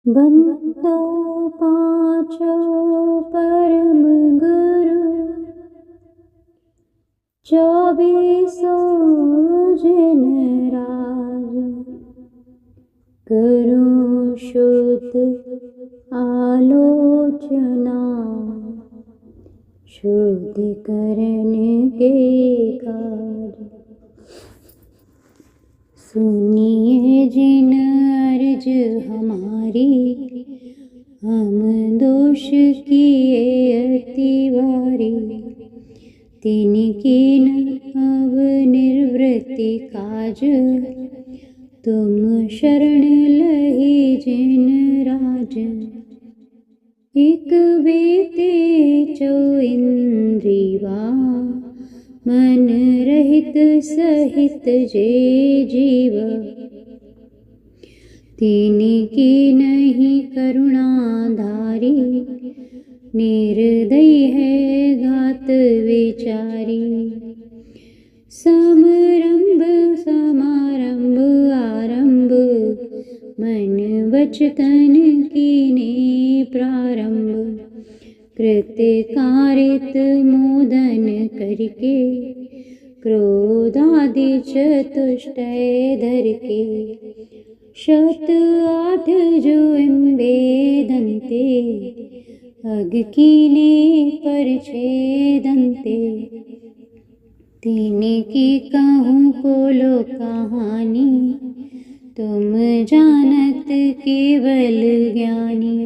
बंतो पाँचो परम गुरु, 24 जिन राज। करूं शुद्ध आलोचना, शुद्ध करने के कार्य। सुनिए जिन अर्ज हमारी, हम दोष किए अति भारी। तिनकी न अब निर्वृत्ति काज, तुम शरण लही जिन राज। एक बेते चौ इंद्रिवा, मन रहित सहित जे जीव। तिनकी नहीं करुणाधारी, निर्दयी है घात विचारी। समरंभ समारंभ आरंभ, मन वचन कीने प्रारंभ। कृत्य कारित मोदन करके, क्रोधादि चतुष्टय धर के। 7 8 जो वेदन्ते, अग कीने परछेदन्ते। तिनकी कहूँ कोलो कहानी, तुम जानत केवल ज्ञानी।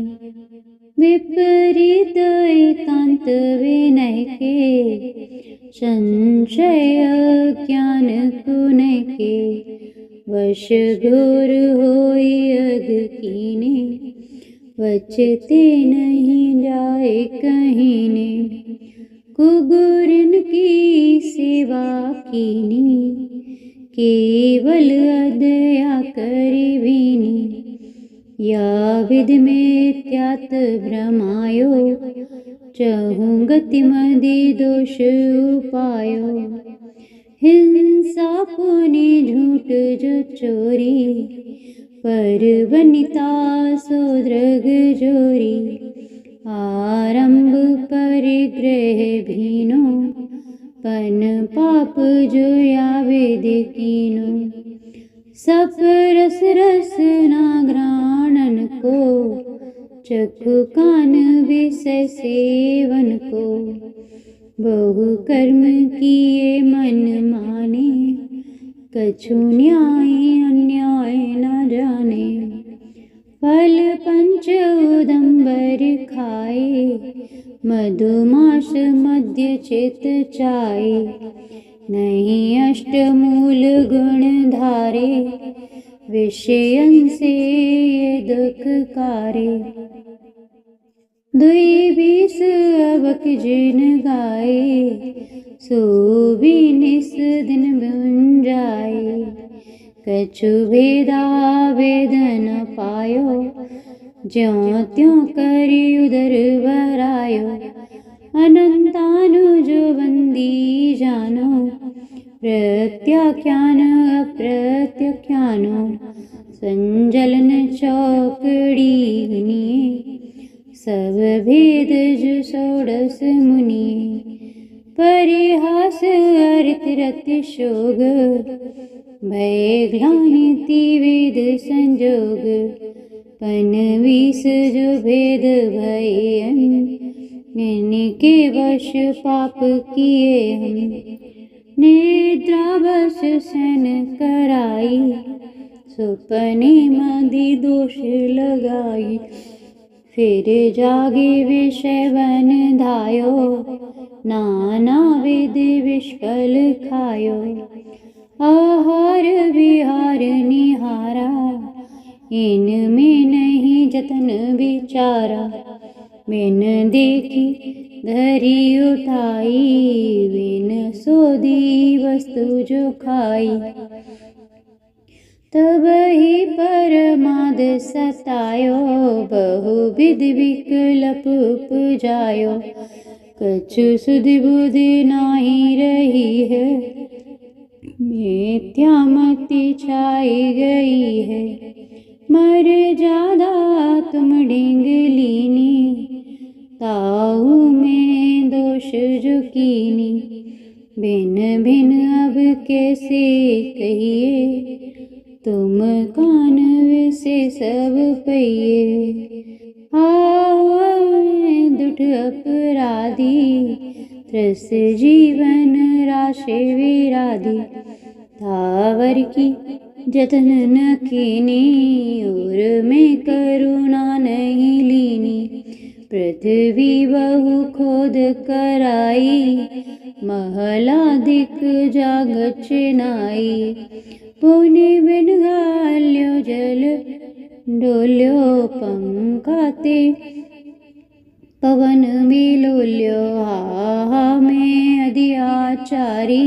विपरीत एकांत विनय के, संशय ज्ञान कुनय के। वश घोर होई अग कीने, वचते नहीं जाए कहीने। कुगुरिन की सेवा कीनी, केवल अदया करी भीनी। या विधि में त्यात भ्रमायो, चहूँ गति मदि दोष उपायो। हिंसा पुनि झूठ जो चोरी, पर वनिता सो दृग जोरी। आरंभ परिग्रह भीनो, पन पाप जो यावेद कीनो। सफरस रस नाग्राणन को, चक्षु कान विषय सेवन को। बहु कर्म किए मन माने, कछु न्याय अन्याय न जाने। फल पंच उदंबर खाए, मधुमास मध्य चित चाए। नहीं अष्टमूल गुण धारे, विषयन से ये दुख कारे। 2 20 अबक जिन गाए, सो भी निस दिन बन जाए। कछु भेदा भेद न पायो, ज्यों त्यों करी उदर भरायो। अनंतानु जो बंदी जानो, प्रत्याख्यान अप्रत्याख्यानो। संजलन चौकड़ी गुनिए, सब भेद जो 16 मुनिए। परिहास अरित रति शोग, भय ग्लानि वेद संजोग। पन 20 जो भेद भयन, इनके वश पाप किए हम। निद्रा बस सन कराई, सुपने मदि दोष लगाई। फिर जागे विषय बन धायो, नाना विधि विषफल खायो। आहार विहार निहारा, इनमें नहीं जतन विचारा। बिन देखी धरी उठाई, बिन सोधी वस्तु जो खाई। तब ही परमाद सतायो, बहुविध विकल्प उपजायो। कछु सुधि बुद्धि नाही रही है, मिथ्या मति छाई गई है। मर जादा तुम डेंग लीनी, ताऊ में दोष जो कीनी। भिन भिन अब कैसे कहिए, तुम कानव से सब पहिए। दुठ अपराधी, त्रस जीवन राशि विराधी। थावर की जतन न कीनी, और में करुणा नहीं लीनी। पृथ्वी बहु खोद कराई, महलाधिक जागच नाई। पुनि बिन गाल्यो जल डोल्यो, पंखाते पवन मिलोल्यो। हा में अधियाचारी,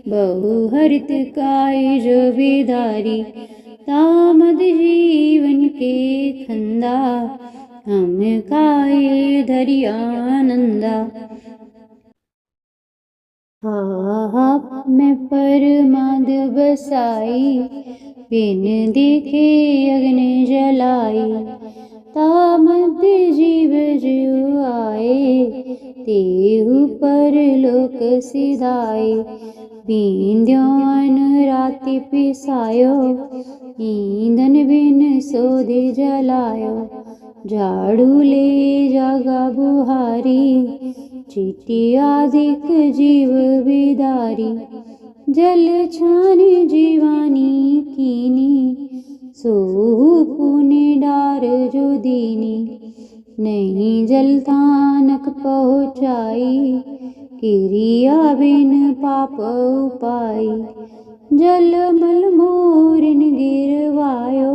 बहु हरित काज विधारी। तामद जीवन के खंदा, हम काये धरि आनंदा। हा मैं परमाद बसाई, बिन देखे अग्नि जलाई। तामद जीव जो आए, तेहु परलोक सिधाए। बींद्यो अन्न राति पिसायो, ईंधन बिन सोधे जलायो। झाड़ू ले जागा बुहारी, चीटियादिक जीव विदारी। जल छान जीवानी कीनी, सोहु पुनि डार जो दीनी। नहीं जल थानक पहुँचाई, किरिया बिन पाप उपाई। जल मल मोरिन गिरवायो,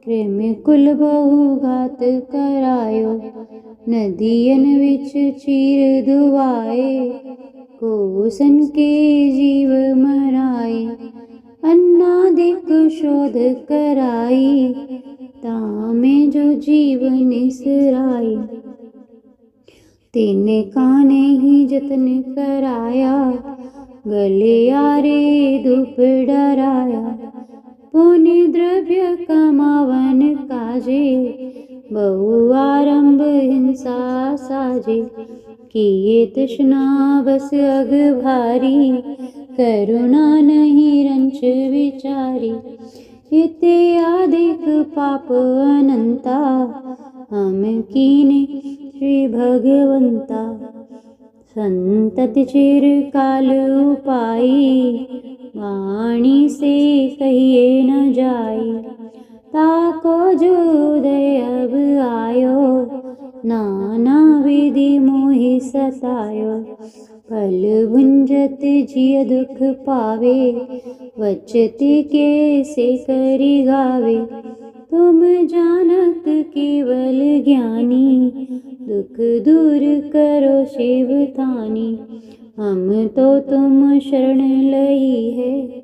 कृमि कुल बहु घात करायो। नदियन विच चीर दुआए, कोसन के जीव मराए। अन्नादिक शोध कराई, तामे जो जीव निसराई। तीन काने ही जतन कराया, गले आरे धूप डराया। पुनि द्रव्य कमावन काजे, बहु आरंभ हिंसा साजे। किए तृष्णा बस अग भारी, करुणा नहीं रंच विचारी। इत्यादिक पाप अनंता, हम कीने श्री भगवंता। संतति चिर काल उपाई, वाणी से कहिए न जाई। ताको जो उदय अब आयो, नाना विधि मोहि सतायो। फल भुंजत जिय दुख पावे, वचति कैसे करि गावे। तुम जानत केवल ज्ञानी, दुख दूर करो शिव थानी। हम तो तुम शरण लई है,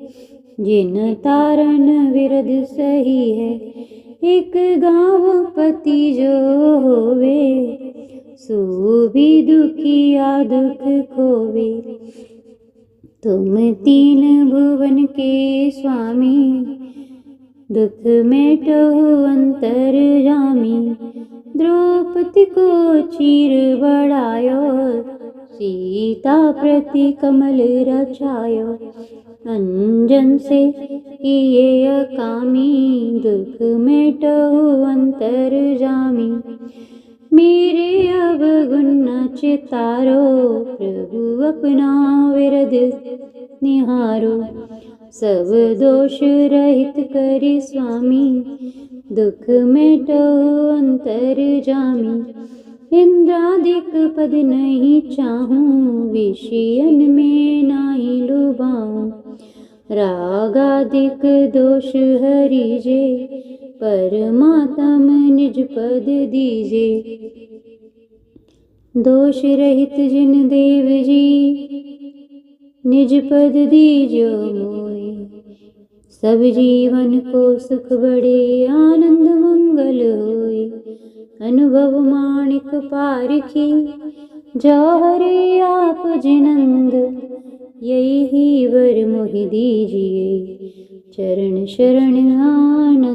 जिन तारन विरद सही है। एक गाँव पति जो होवे, सो भी दुखिया दुख खोवे। तुम तीन भुवन के स्वामी, दुख मेटहु अंतर्यामी। द्रौपदी को चीर बढ़ायो, सीता प्रति कमल रचायो। अंजन से किए अकामी, दुख मेटहु अंतर्यामी। मेरे अवगुण न चितारो, प्रभु अपना विरद निहारो। सब दोष रहित करि स्वामी, दुख मेटहु अंतर्यामी। इंद्रादिक पद नहीं चाहूं, विषयन में नाही लुभाऊं। रागादिक दोष हरिजे, परमात्म निज पद दीजे। दोष रहित जिन देव जी, निज पद दीजो मोहि। सब जीवन को सुख बड़े आनंद मंगल होई। अनुभव माणिक पारखी, जौहरे आप जिनंद। यही वर मोहि दीजिए, चरण शरण आनंद।